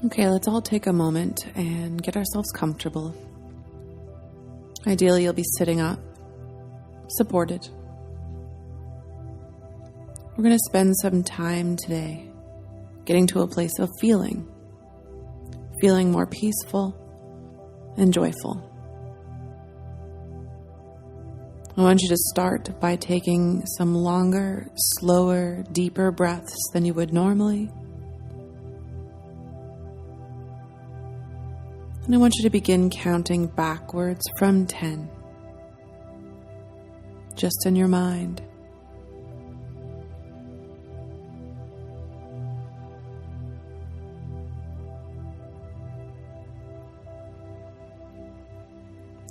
Okay, let's all take a moment and get ourselves comfortable. Ideally, you'll be sitting up, supported. We're going to spend some time today getting to a place of feeling more peaceful and joyful. I want you to start by taking some longer, slower, deeper breaths than you would normally. And I want you to begin counting backwards from 10, just in your mind.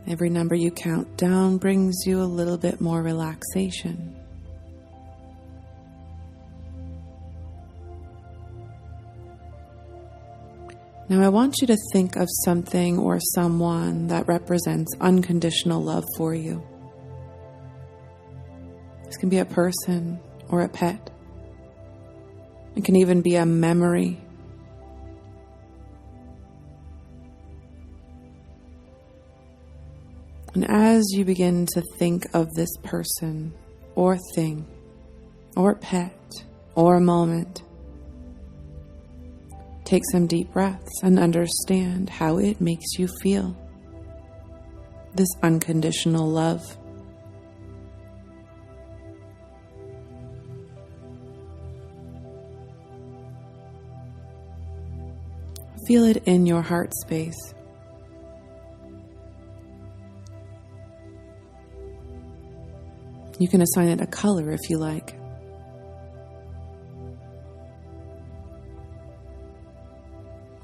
Every number you count down brings you a little bit more relaxation. Now I want you to think of something or someone that represents unconditional love for you. This can be a person or a pet. It can even be a memory. And as you begin to think of this person or thing or pet or moment, take some deep breaths and understand how it makes you feel. This unconditional love. Feel it in your heart space. You can assign it a color if you like.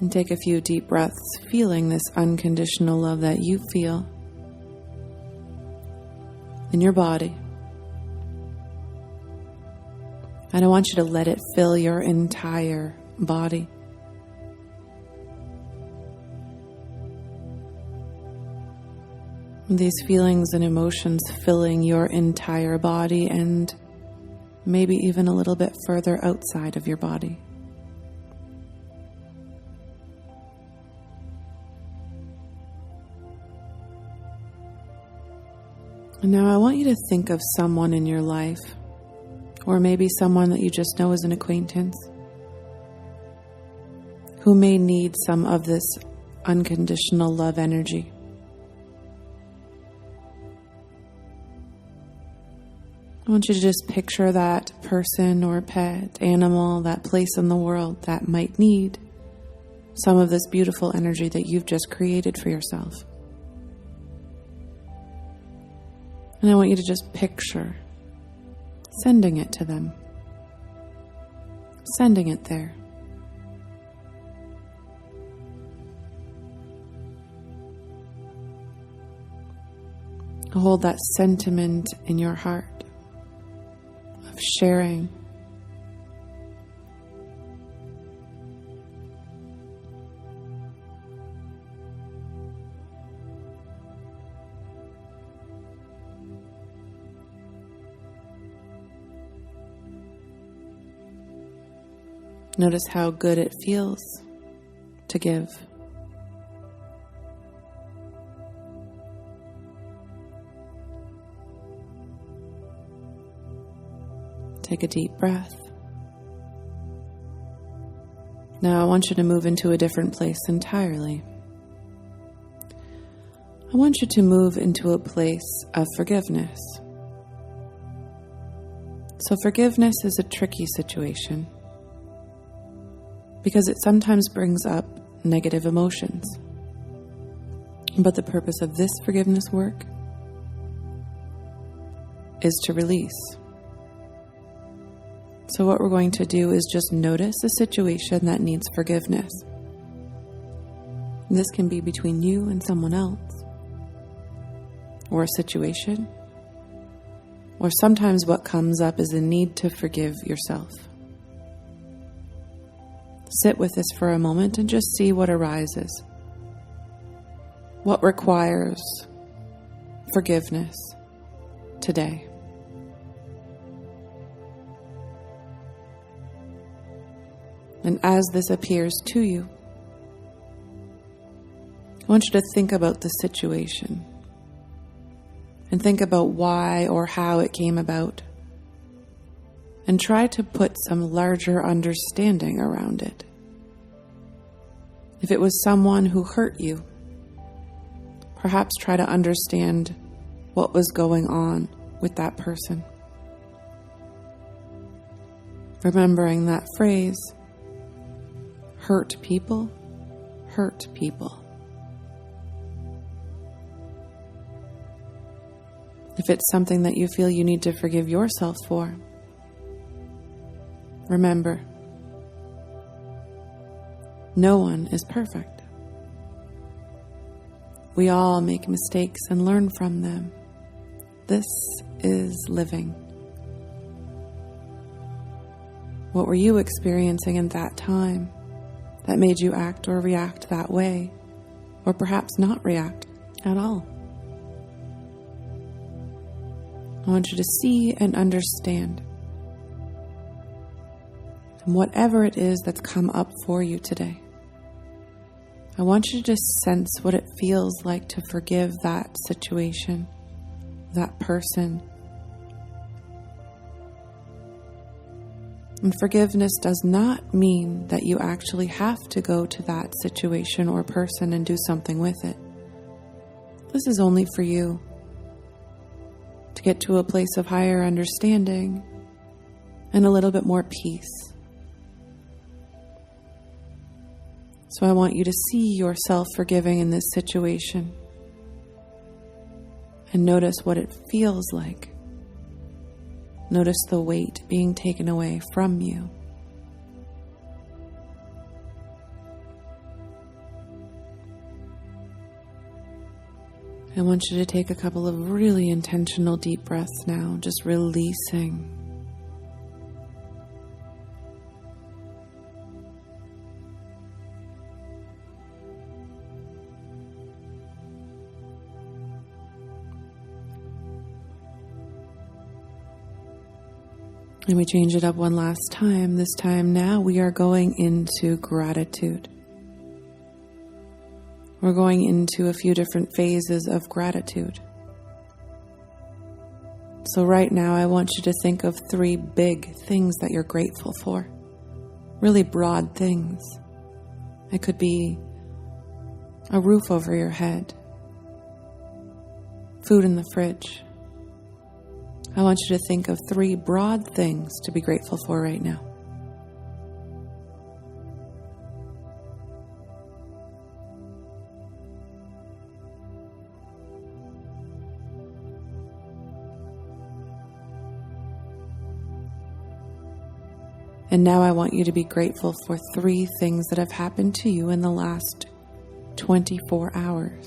And take a few deep breaths, feeling this unconditional love that you feel in your body. And I want you to let it fill your entire body. These feelings and emotions filling your entire body and maybe even a little bit further outside of your body. And now I want you to think of someone in your life, or maybe someone that you just know as an acquaintance, who may need some of this unconditional love energy. I want you to just picture that person or pet, animal, that place in the world that might need some of this beautiful energy that you've just created for yourself. And I want you to just picture sending it to them, sending it there. Hold that sentiment in your heart. Of sharing. Notice how good it feels to give. Take a deep breath. Now I want you to move into a different place entirely. I want you to move into a place of forgiveness. So forgiveness is a tricky situation because it sometimes brings up negative emotions. But the purpose of this forgiveness work is to release. So what we're going to do is just notice a situation that needs forgiveness. This can be between you and someone else, or a situation, or sometimes what comes up is a need to forgive yourself. Sit with this for a moment and just see what arises. What requires forgiveness today? And as this appears to you, I want you to think about the situation and think about why or how it came about, and try to put some larger understanding around it. If it was someone who hurt you, perhaps try to understand what was going on with that person. Remembering that phrase, hurt people hurt people. If it's something that you feel you need to forgive yourself for, remember, no one is perfect. We all make mistakes and learn from them. This is living. What were you experiencing in that time that made you act or react that way, or perhaps not react at all? I want you to see and understand. And whatever it is that's come up for you today, I want you to just sense what it feels like to forgive that situation, that person. And forgiveness does not mean that you actually have to go to that situation or person and do something with it. This is only for you to get to a place of higher understanding and a little bit more peace. So I want you to see yourself forgiving in this situation and notice what it feels like. Notice the weight being taken away from you. I want you to take a couple of really intentional deep breaths now, just releasing. And we change it up one last time. This time now we are going into gratitude. We're going into a few different phases of gratitude. So right now I want you to think of 3 big things that you're grateful for. Really broad things. It could be a roof over your head, food in the fridge. I want you to think of 3 broad things to be grateful for right now. And now I want you to be grateful for 3 things that have happened to you in the last 24 hours.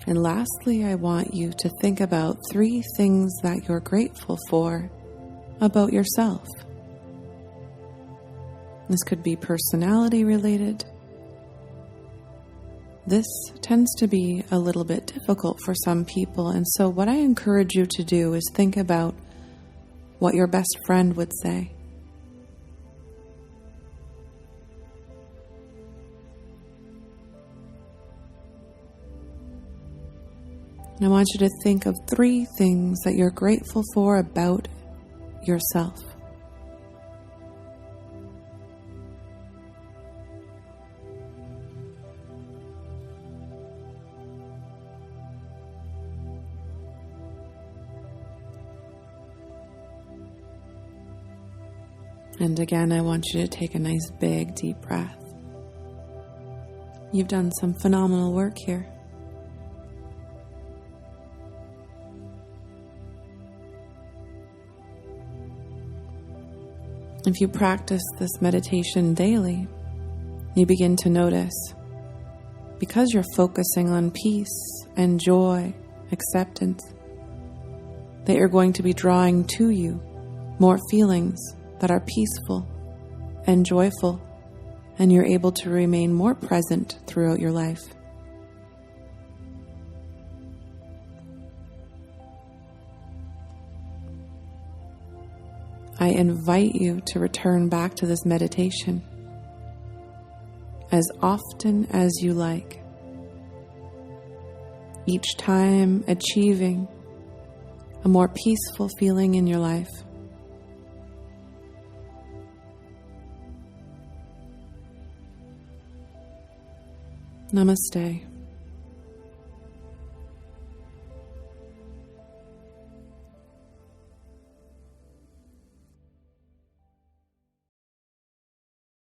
And lastly, I want you to think about 3 things that you're grateful for about yourself. This could be personality related. This tends to be a little bit difficult for some people, and so what I encourage you to do is think about what your best friend would say. And I want you to think of 3 things that you're grateful for about yourself. And again, I want you to take a nice big deep breath. You've done some phenomenal work here. If you practice this meditation daily, you begin to notice, because you're focusing on peace and joy, acceptance, that you're going to be drawing to you more feelings that are peaceful and joyful and you're able to remain more present throughout your life. I invite you to return back to this meditation as often as you like, each time achieving a more peaceful feeling in your life. Namaste.